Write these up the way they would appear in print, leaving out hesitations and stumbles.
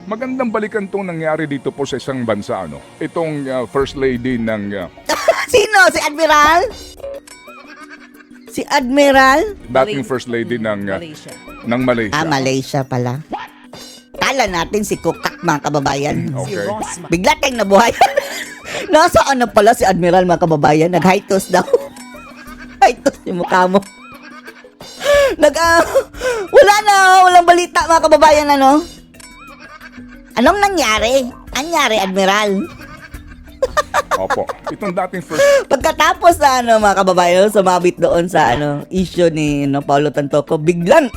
Magandang balikan itong nangyari dito po sa isang bansa, ano? Itong First Lady ng Sino? Si Admiral? Si Admiral? dating First Lady ng Malaysia. Malaysia. Malaysia pala. Kala natin si Kukak, mga kababayan. Si Okay. Rosma. Bigla tayong nabuhay. Nasaan na pala si Admiral, mga kababayan? Nag-high toast daw. High toast yung mukha mo. Wala na, walang balita, mga kababayan, ano? Anong nangyari? Anyari, Admiral? Opo. Itong dating First Pagkatapos na mga kababayan, sumabit doon sa issue ni Paulo Tantoco, biglang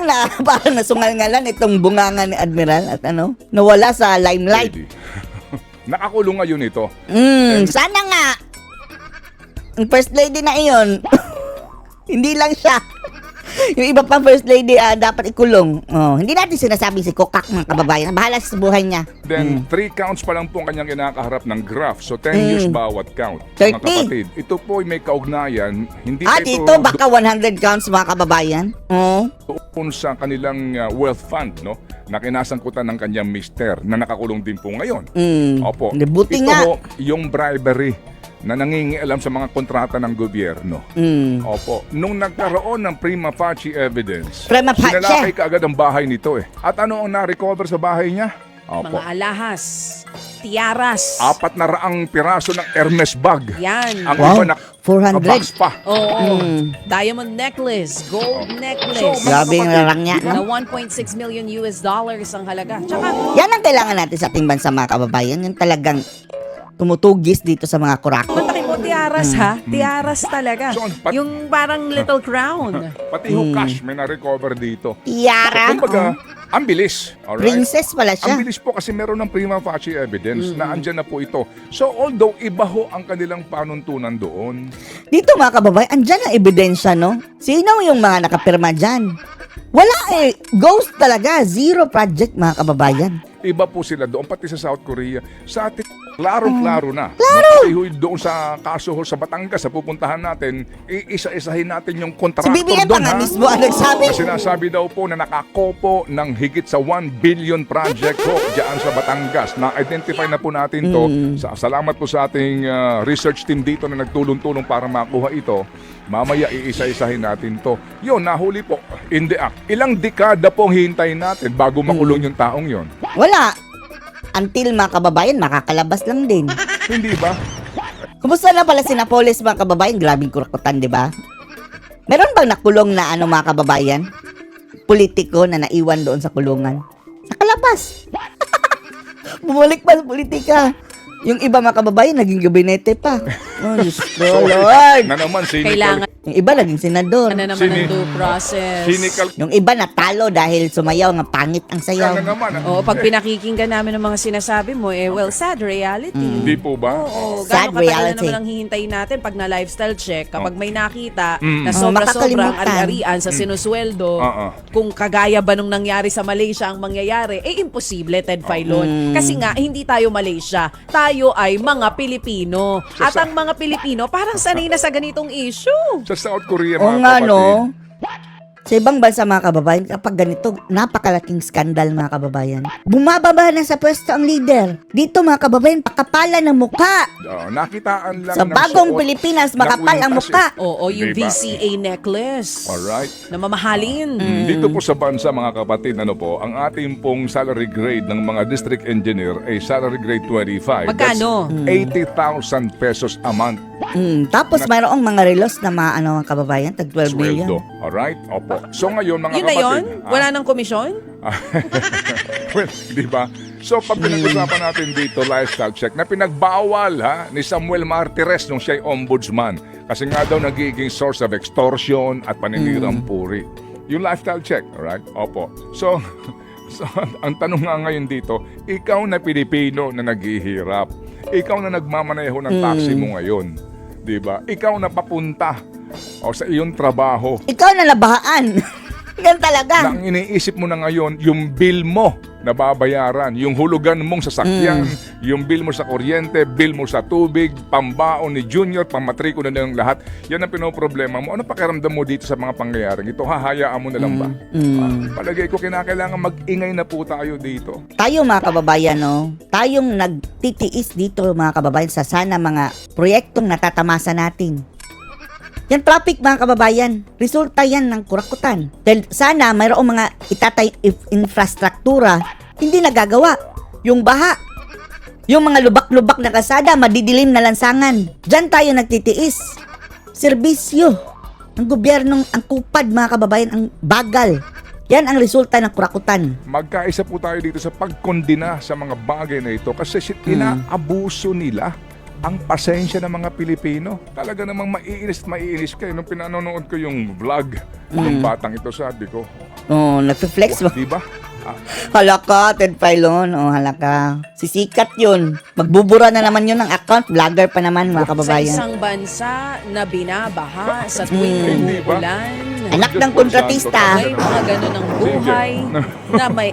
na parang nasungal-ngalan itong bunganga ni Admiral at nawala sa limelight. Lady. Nakakulong ngayon ito. Sana nga ang First Lady na iyon. Hindi lang siya. Yung iba pang First Lady dapat ikulong. Hindi natin sinasabing si Kukak, mga kababayan. Bahala sa buhay niya. Then, 3 counts pa lang po ang kanyang kinakaharap ng graph. So, 10 years bawat count. 30. Mga kapatid, ito po ay may kaugnayan. Hindi pa ito Dito baka 100 counts, mga kababayan. doon sa kanilang wealth fund, no? Na kinasangkutan ng kanyang mister na nakakulong din po ngayon. Opo. Buti Ito nga. ho, yung bribery na nangingialam sa mga kontrata ng gobyerno. Opo. Nung nagkaroon ng prima facie evidence, Prima facie. sinalakay kaagad ang bahay nito eh. At ano ang na-recover sa bahay niya? Opo. Mga alahas, tiaras. 400 piraso ng Hermes bag. Yan. Ang Wow, iba na 400. kabox pa. Oo. Diamond necklace, gold necklace. Grabe yung larang niya, Na no? $1.6 million ang halaga. Tsaka, Yan ang kailangan natin sa ating bansa, mga kababayan. Yung talagang tumutugis dito sa mga kurako. mataki mo tiaras ha? Tiaras talaga. So, Yung parang little crown. Pati ho cash may na-recover dito. Tiara. Kumbaga, ang bilis. Alright? Princess pala Ang siya. bilis po kasi meron ng prima facie evidence na andyan na po ito. So although iba ho ang kanilang panuntunan doon, Dito, mga kababayan, andyan ang ebidensya, no? Sino yung mga nakapirma dyan? Wala eh. Ghost talaga. Zero project, mga kababayan. iba po sila doon, pati sa South Korea. Sa atin, klarong-klaro na. Pati ho doon sa kaso ho sa Batangas, sa pupuntahan natin, iisa-isahin natin yung Si kontraktor BBM pa doon. nga ha? mismo ang nagsabi. Kasi sinasabi daw po na nakakopo ng higit sa 1 billion project ho dyan sa Batangas. Na-identify na po natin to. Salamat po sa ating research team dito na nagtulong-tulong para makuha ito. Mamaya iisa-isahin natin to. Yun, nahuli po. In the act. Ilang dekada pong hintayin natin bago makulong yung taong yon. Wala. Until, mga kababayan, makakalabas lang din. Hindi ba? Kumusta na pala si Napoles, mga kababayan? Grabing kurakutan, di ba? Meron bang nakulong na mga kababayan? Politiko na naiwan doon sa kulungan. Nakalabas. Bumalik pa sa politika. Yung iba, mga kababayan, naging gabinete pa. Oh, Diyos ko, Lord. Na naman, cynical. Kailangan Yung iba, naging senador. na naman ang due process. Cynical Yung iba, natalo dahil sumayaw nga pangit ang ka sayaw. na naman. Oo, pag pinakikinggan namin ng mga sinasabi mo, well, sad reality. Hindi po ba? Oo, Sad gano'ng katagal na reality. naman ang hihintayin natin pag na-lifestyle check, kapag may nakita na Oh, sobra-sobrang makakalimutan. ari-arian sa sinusweldo, kung kagaya ba nung nangyari sa Malaysia ang mangyayari, imposible, Ted Filon. Kasi nga, hindi tayo Malaysia. Tayo ay mga Pilipino. At ang mga Pilipino, parang sanay na sa ganitong issue. Sa South Korea, O mga nga, kapatid. no? Sa ibang bansa, mga kababayan, kapag ganito, napakalaking skandal, mga kababayan. Bumababa na sa pwesto ang leader. Dito, mga kababayan, pakapalan ng mukha. Nakitaan lang Sa ng bagong suot Pilipinas, na makapal ang kwintas, mukha. Oo, yung Diba? VCA necklace. Alright. Na mamahalin. Dito po sa bansa, mga kapatid, ang ating pong salary grade ng mga district engineer ay salary grade 25. Magkano? That's 80,000 pesos a month Tapos, mayroong mga relos na mga, mga kababayan, tag 12 million. sweldo. Alright? Opo. So ngayon, mga Yun na kapatid. yun? Wala nang komisyon? Well, di ba? So pag pinag-usapan natin dito, lifestyle check, na pinagbawal ni Samuel Martires nung siya'y ombudsman. Kasi nga daw nagiging source of extortion at paninirang puri. Yung lifestyle check, alright? Opo. So, ang tanong nga ngayon dito, ikaw na Pilipino na naghihirap, ikaw na nagmamaneho ng taxi mo ngayon, di ba? Ikaw na papunta sa iyong trabaho, Ikaw na nabahaan. Yan talaga. na ang iniisip mo na ngayon, yung bill mo nababayaran. Yung hulugan mong sasakyan, yung bill mo sa kuryente, bill mo sa tubig, pambaon ni Junior, pamatrikula na ng lahat. Yan ang pinoproblema mo. Ano pakiramdam mo dito sa mga pangyayaring ito? Hahayaan mo na lang ba? Palagay ko kinakailangan mag-ingay na po tayo dito. Tayo mga kababayan, no? Tayong nagtitiis dito mga kababayan sa sana mga proyektong natatamasa natin. Yan traffic mga kababayan, resulta yan ng kurakutan. Dahil sana mayroong mga infrastruktura hindi nagagawa. Yung baha, yung mga lubak-lubak na kasada, madidilim na lansangan. Diyan tayo nagtitiis. Serbisyo. Ang gobyernong, ang kupad mga kababayan, ang bagal. Yan ang resulta ng kurakutan. Magkaisa po tayo dito sa pagkondina sa mga bagay na ito kasi inaabuso nila ang pasensya ng mga Pilipino. Talaga namang maiinis kayo. Nung pinanonood ko yung vlog ng batang ito, sabi ko, Oh, nagpe-flex ba? diba? Halaka, Ted Filon. Oh, halaka. Sisikat yun. Magbubura na naman yun ng account. Vlogger pa naman, mga Sa kababayan. isang bansa na binabaha sa tuwing Hindi ba? umuulan. Anak ng kontratista. May mga ganun ng buhay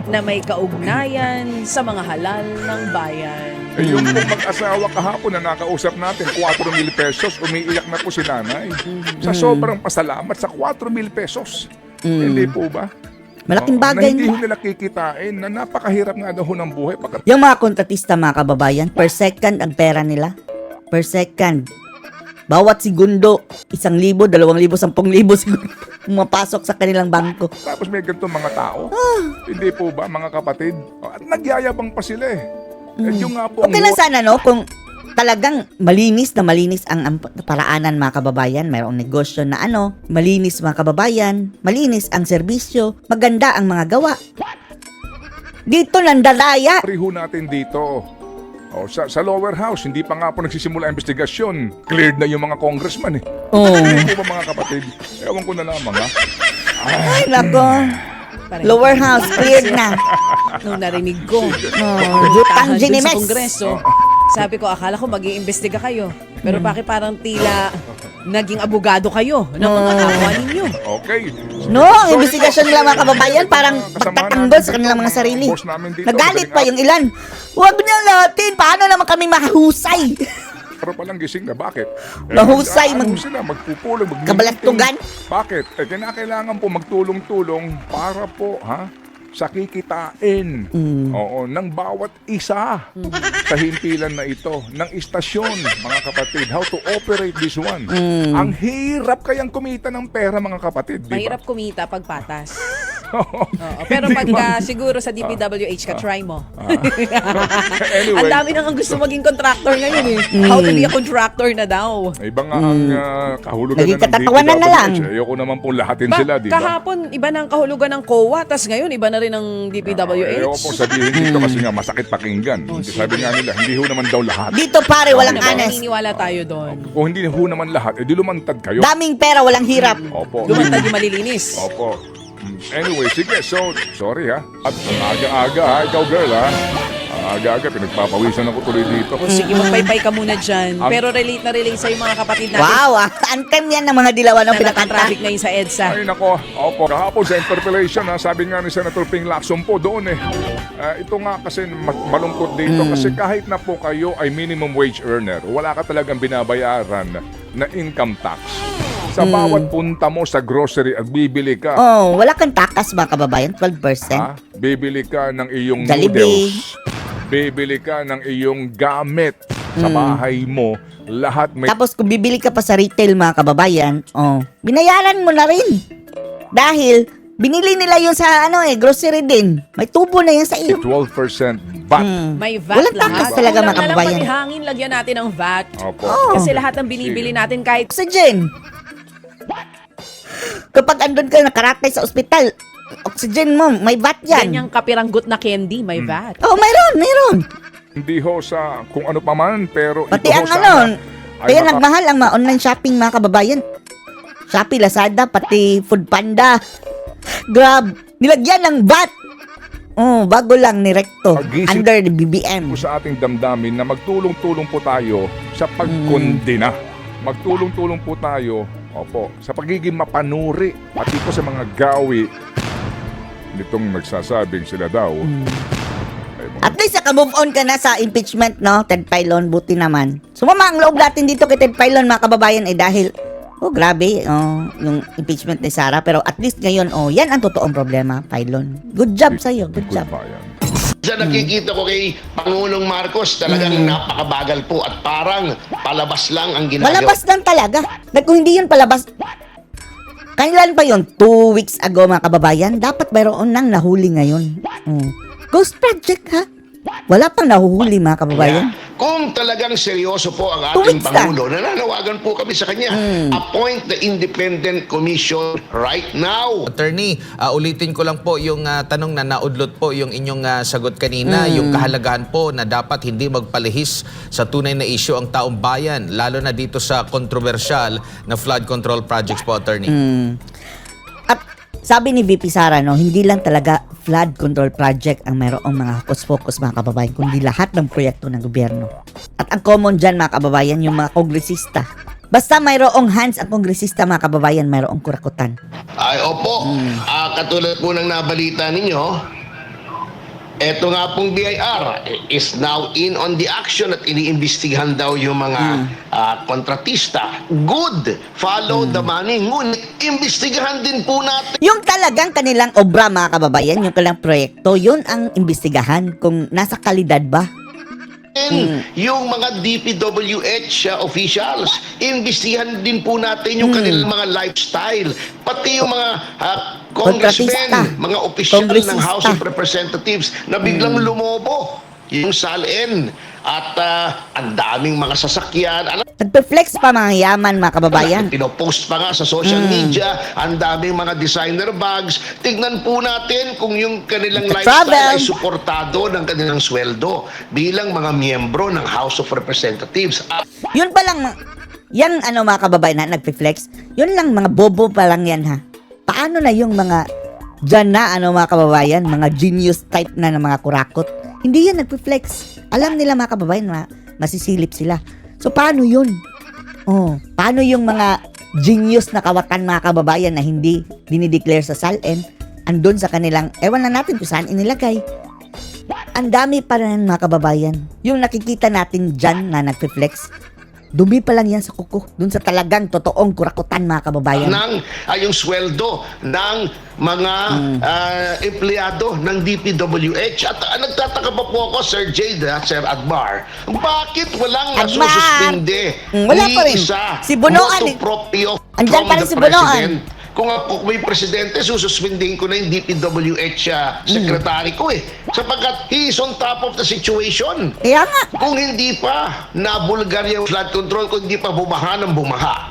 na may kaugnayan sa mga halal ng bayan. Yung pong mag-asawa kahapon na nakausap natin, 4,000 pesos, umiiyak na po si nanay. Sa sobrang pasalamat sa 4,000 pesos. Hindi po ba? Malaking Oo, bagay na hindi na. ho nila kikitain, na napakahirap nga daw ho ng buhay. Yung mga kontratista, mga kababayan, per second ang pera nila. Per second. Bawat segundo, 1,000, 2,000, 10,000 siguro pumapasok sa kanilang bangko. Tapos may ganito mga tao. Hindi po ba, mga kapatid? At nagyayabang pa sila eh. At yung nga po, Okay lang sana, no? Kung talagang malinis ang paraanan, mga kababayan. Mayroong negosyo na malinis mga kababayan, malinis ang serbisyo, maganda ang mga gawa. Dito nandalaya. Riho natin dito. O, sa lower house, hindi pa nga po nagsisimula ang investigasyon. Cleared na yung mga congressman eh. Oh. Hindi po ba mga kapatid? Ewan ko na lamang ha. Ay, nako. Pareho Lower tayo. house, cleared na. Nung narinig ko, Lutang dun Ginimes. sa Kongreso, sabi ko, akala ko mag-iimbestiga kayo. Pero bakit parang tila naging abogado kayo ng mga kapwa ninyo? Okay. No, ang investigasyon nila mga kababayan parang pagtatanggol sa kanilang mga sarili. Boss namin dito, Nagalit pa madaling yung ilan. Huwag niyo natin, paano naman kami mahusay? Pero palang gising na, bakit? Mahusay, sila, magpupulong, Kabalantugan. Bakit? Kinakailangan po magtulong-tulong para po, sa kikitain ng bawat isa sa himpilan na ito, ng istasyon, mga kapatid. How to operate this one. Ang hirap kayang kumita ng pera, mga kapatid. Di ba? Mahirap kumita pag patas. Oo, pero pagka siguro sa DPWH ka, try mo. Anyway, Ang dami nang gusto maging contractor ngayon eh. How to be a contractor na daw. iba nga ang kahulugan Naging na ng katatawanan na lang. DPWH. Ayoko naman pong lahatin sila, di ba? Kahapon, iba na ang kahulugan ng COA, tas ngayon, iba na rin ang DPWH. Ayoko pong sabihin dito kasi nga masakit pakinggan. Sabi nga nila, hindi ho naman daw lahat. Dito pare, walang Ano ba, honest. naniniwala tayo doon. Kung hindi ho naman lahat, edi lumantad kayo. Daming pera, walang hirap. Opo. Lumantad yung malilinis. Opo. Anyway, sige. So, sorry ha. At ang aga-aga ha. Ikaw girl ha. Ang aga-aga, pinagpapawisan ako tuloy dito. O sige, magpaypay ka muna dyan. Pero relate na relate sa mga kapatid natin Wow, anthem yan ng mga dilawan ng na pinakanta. nakatraffic ngayon sa EDSA. Ay nako, opo, kahapon sa interpellation ha, sabi nga ni Senator Ping Lacson po doon eh. Ito nga kasi malungkot dito kasi kahit na po kayo ay minimum wage earner, wala ka talagang binabayaran na income tax. Sa bawat punta mo sa grocery at bibili ka, Oh, wala kang takas mga kababayan, 12%. bibili ka ng iyong Jollibee. noodles, bibili ka ng iyong gamit sa bahay mo, lahat may Tapos kung bibili ka pa sa retail mga kababayan, binayaran mo na rin. Dahil binili nila yun sa grocery din. May tubo na yan sa iyo. 12% VAT. May VAT Walang takas lahat. talaga, Kulang mga na lang kababayan. panihangin, lagyan natin ng VAT. Opo. Kasi lahat ng binibili natin kahit Oxygen. Kapag andun ka nakaratay sa ospital, oxygen mo, may VAT yan. ganyang kapiranggot na candy, may VAT. Oh, mayroon. Hindi ho sa kung ano pa man, pero Pati ito ho ang sana ay kaya maka- nagmahal ang mga online shopping mga kababayan. Shopee, Lazada, pati Foodpanda, Grab, nilagyan ng VAT. Oh, bago lang ni Recto, Pagising- under the BBM. po sa ating damdamin na magtulong-tulong po tayo sa pagkondina. Magtulong-tulong po tayo, sa pagiging mapanuri, pati po sa mga gawi nitong nagsasabing sila daw At least naka-move on ka na sa impeachment, no? Ted Filon, buti naman. Sumama ang loob natin dito kay Ted Filon, mga kababayan, dahil, grabe, yung impeachment ni Sara. Pero at least ngayon, yan ang totoong problema, Filon. Good job sa'yo, good job. Bayan. Sa nakikita ko kay Pangulong Marcos, talagang napakabagal po at parang palabas lang ang ginagawa. Malabas lang talaga. Kung hindi yun palabas, kailan pa yun? 2 weeks ago, mga kababayan, dapat mayroon nang nahuli ngayon. Ghost Project, ha? Wala pang nahuhuli, mga kababayan. Kung talagang seryoso po ang 2 ating weeks na. Pangulo, nananawagan po kami sa kanya. Appoint the independent commission right now. Attorney, ulitin ko lang po yung tanong na naudlot po yung inyong sagot kanina, yung kahalagahan po na dapat hindi magpalihis sa tunay na issue ang taong bayan, lalo na dito sa kontrobersyal na flood control projects po, Attorney. At sabi ni VP Sara, no, hindi lang talaga flood control project ang mayroong mga focus mga kababayan, kundi lahat ng proyekto ng gobyerno. At ang common dyan, mga kababayan, yung mga kongresista. Basta mayroong hands ang kongresista, mga kababayan, mayroong kurakutan. Ay, opo. Katulad po ng nabalita ninyo, eto nga pong BIR is now in on the action at iniimbestigahan daw yung mga kontratista. Good. Follow the money. Ngunit, imbestigahan din po natin Yung talagang kanilang obra, mga kababayan, yung kanilang proyekto, yun ang imbestigahan kung nasa kalidad ba. yung mga DPWH officials. Imbestigahan din po natin yung kanilang mga lifestyle. Pati yung mga congressmen, Kontratista. mga opisyal ng Kongresista. House of Representatives na biglang lumobo. Yung SALN. At ang daming mga sasakyan. Nagpe-flex pa mga yaman, mga kababayan. Pinopost pa nga sa social media, ang daming mga designer bags. Tignan po natin kung yung kanilang lifestyle Travel. ay suportado ng kanilang sweldo bilang mga miyembro ng House of Representatives. Yun pa lang, yan mga kababayan na nagpe-flex, yun lang mga bobo pa lang yan, ha. Paano na yung mga dyan na mga kababayan, mga genius type na ng mga kurakot? Hindi yan nagpe-flex. Alam nila, mga kababayan, masisilip sila. So paano yun? Paano yung mga genius na kawatan, mga kababayan, na hindi dinideclare sa SALN, andun sa kanilang, ewan na natin kung saan inilagay. Ang dami pa rin, mga kababayan. Yung nakikita natin dyan na nagpe-flex, dumi pa lang yan sa kuko. Dun sa talagang totoong kurakutan, mga kababayan. Yung sweldo ng mga empleyado ng DPWH. At nagtataka pa po ako, Sir Jade, Sir Admar, bakit walang Admar! nasususpinde? Wala pa rin. Si Bonoan, motu proprio andyan from pa rin the si Bonoan. President. Kung ako may presidente, sususpindin ko na yung DPWH secretary ko sapagkat he is on top of the situation. Kaya nga. Kung hindi pa nabulgar yung flood control, kung hindi pa bumaha ng bumaha,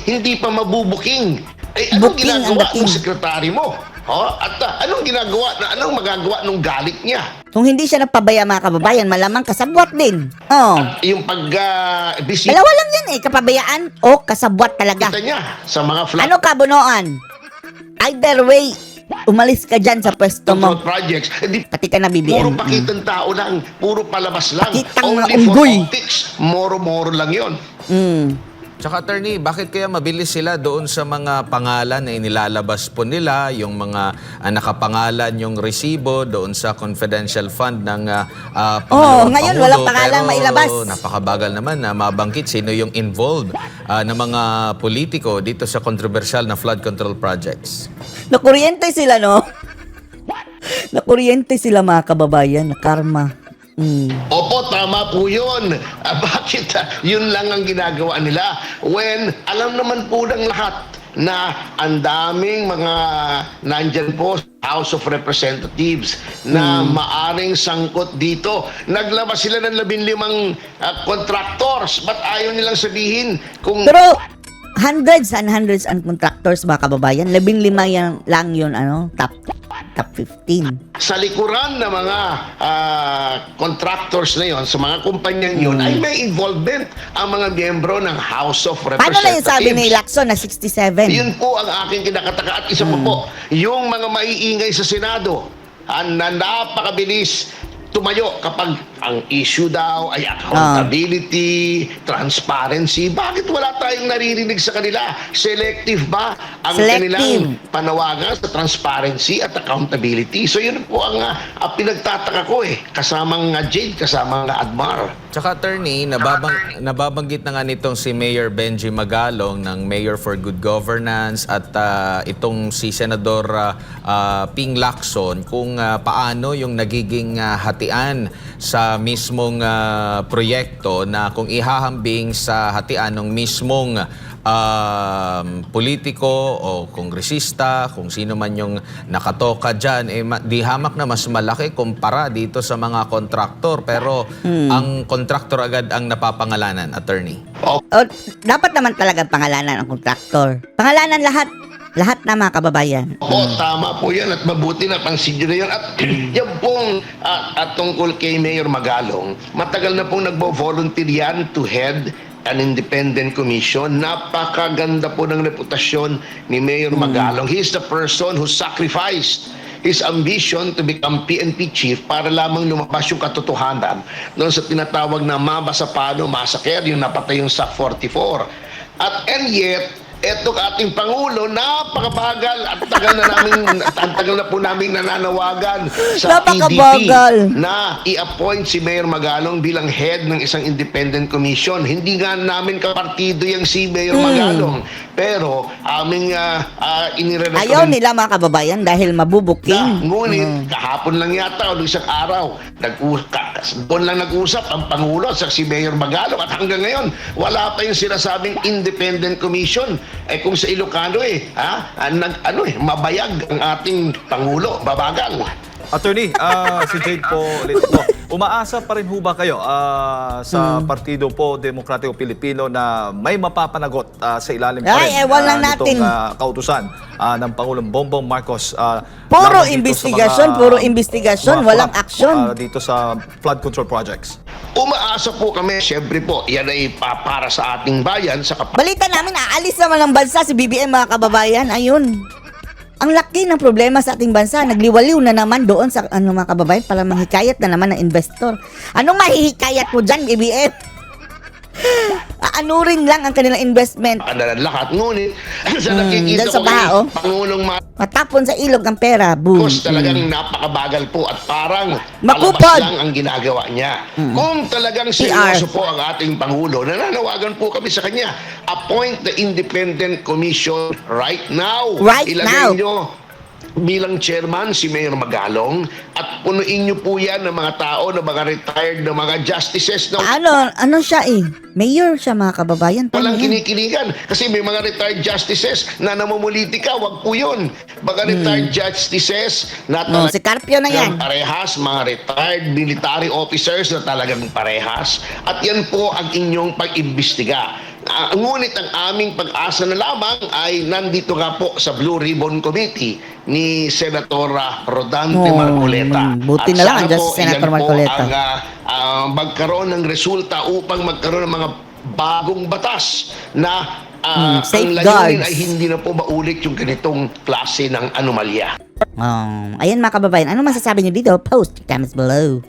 hindi pa mabubuking. Anong Booking ang ginagawa dating. ng sekretary mo? At anong magagawa nung galit niya? Kung hindi siya nagpabaya, mga kababayan, malamang kasabwat din. Yung pag-bisita Dalawa lang yan kapabayaan o kasabwat talaga. niya sa mga flood Ano ka, Bonoan? Either way, umalis ka dyan sa pwesto control mo. projects. Pati ka na Puro BBM. pakitang tao lang, puro palabas lang. Pakitang mga Only for unggoy. optics, moro-moro lang yon. Tsaka, Attorney, bakit kaya mabilis sila doon sa mga pangalan na inilalabas po nila, yung mga nakapangalan yung resibo doon sa confidential fund ng Pangalawang ngayon, Pangulo, walang pangalan pero mailabas. napakabagal naman na mabangkit sino yung involved na mga politiko dito sa controversial na flood control projects. Nakuryente sila, no? Nakuryente sila, mga kababayan, na karma. Opo, tama po yun. Bakit yun lang ang ginagawa nila? When alam naman po ng lahat na ang daming mga nandyan po House of Representatives na maaring sangkot dito. Naglabas sila ng 15 contractors. Ba't ayaw nilang sabihin kung... Pero, hundreds and contractors, mga kababayan. 15 yan lang yun, top 15. sa likuran ng mga contractors na yon, sa mga kumpanyang yon, ay may involvement ang mga miyembro ng House of Paano Representatives. na yung sabi ni Lacson na 67? Yun po ang aking kinakataka. At isa pa po, yung mga maiingay sa Senado, na napakabilis tumayo kapag ang issue daw ay accountability, transparency. Bakit wala tayong naririnig sa kanila? Selective ba ang Selective. kanilang panawagan sa transparency at accountability? So yun po ang pinagtataka ko kasamang Jade, kasamang Admar. Tsaka attorney, nababanggit na nga nitong si Mayor Benji Magalong ng Mayor for Good Governance at itong si Senador Ping Lacson kung paano yung nagiging hatian sa mismong proyekto na kung ihahambing sa hatian ng mismong politiko o kongresista, kung sino man yung nakatoka dyan, di hamak na mas malaki kumpara dito sa mga kontraktor. Pero ang kontraktor agad ang napapangalanan, attorney. O, dapat naman talaga pangalanan ang kontraktor. Pangalanan lahat. Lahat na mga kababayan. Oo, tama po yan at mabuti na pansin nyo na yan. At yan pong at tungkol kay Mayor Magalong, matagal na pong nagbo-volunteer yan to head an independent commission. Napakaganda po ng reputasyon ni Mayor Magalong. He is the person who sacrificed his ambition to become PNP chief para lamang lumabas yung katotohanan doon sa tinatawag na mabasapano massacre, yung napatay yung SAC 44. And yet, etong ating Pangulo, napakabagal at tagal na po namin nananawagan sa Napakabagal. PDP na i-appoint si Mayor Magalong bilang head ng isang independent commission. Hindi nga namin kapartido yung si Mayor Magalong. Pero aming inirecommend. Ayaw nila mga kababayan dahil mabubuking. Ngunit kahapon lang yata o isang araw, doon lang nag-usap ang Pangulo at si Mayor Magalong at hanggang ngayon wala pa yung sinasabing independent commission. Kung sa Ilocano mabayag ang ating Pangulo, babagal. Attorney, si Jade po ulit po. Umaasa pa rin ho ba kayo sa Partido po Demokratiko Pilipino na may mapapanagot sa ilalim pa rin Ay, ewan lang natin. nitong kautusan ng Pangulong Bongbong Marcos? Puro laban dito sa investigasyon, mga walang flood, aksyon. dito sa flood control projects. Umaasa po kami, syempre po, yan ay para sa ating bayan, sa Balita namin, aalis naman ng bansa si BBM mga kababayan. Ayun. Ang laki ng problema sa ating bansa. Nagliwaliw na naman doon sa mga kababayan para manghikayat na naman ng investor. Anong mahihikayat mo dyan, BBM? Aanurin lang ang kanilang investment. kanalan lahat. Ngunit, sa nakikita dyan sa ko kay bao. Pangulong Matapon sa ilog ang pera. Boom. Marcos, talagang napakabagal po at parang Makupad. palabas lang ang ginagawa niya. Kung talagang seryoso PR. po ang ating Pangulo, nananawagan po kami sa kanya, appoint the independent commission right now. Right Ilagay now. nyo bilang chairman si Mayor Magalong at punuin nyo po yan ng mga tao, ng mga retired, ng mga justices na Ano siya Mayor siya mga kababayan. walang Paano yan? kinikiligan. Kasi may mga retired justices na namumulitika, wag po yun. Mga retired justices na Si Carpio na yan. parehas, mga retired military officers na talagang parehas. At yan po ang inyong pag-imbestiga. Ngunit ang aming pag-asa na lamang ay nandito nga po sa Blue Ribbon Committee ni Senator Rodante Marcoleta. Buti na lang andyan si Senator Marcoleta. Ang magkaroon ng resulta upang magkaroon ng mga bagong batas na ang layunin safeguards. ay hindi na po maulit yung ganitong klase ng anomalya. Ayan mga kababayan, ano masasabi niyo dito? Post your comments below.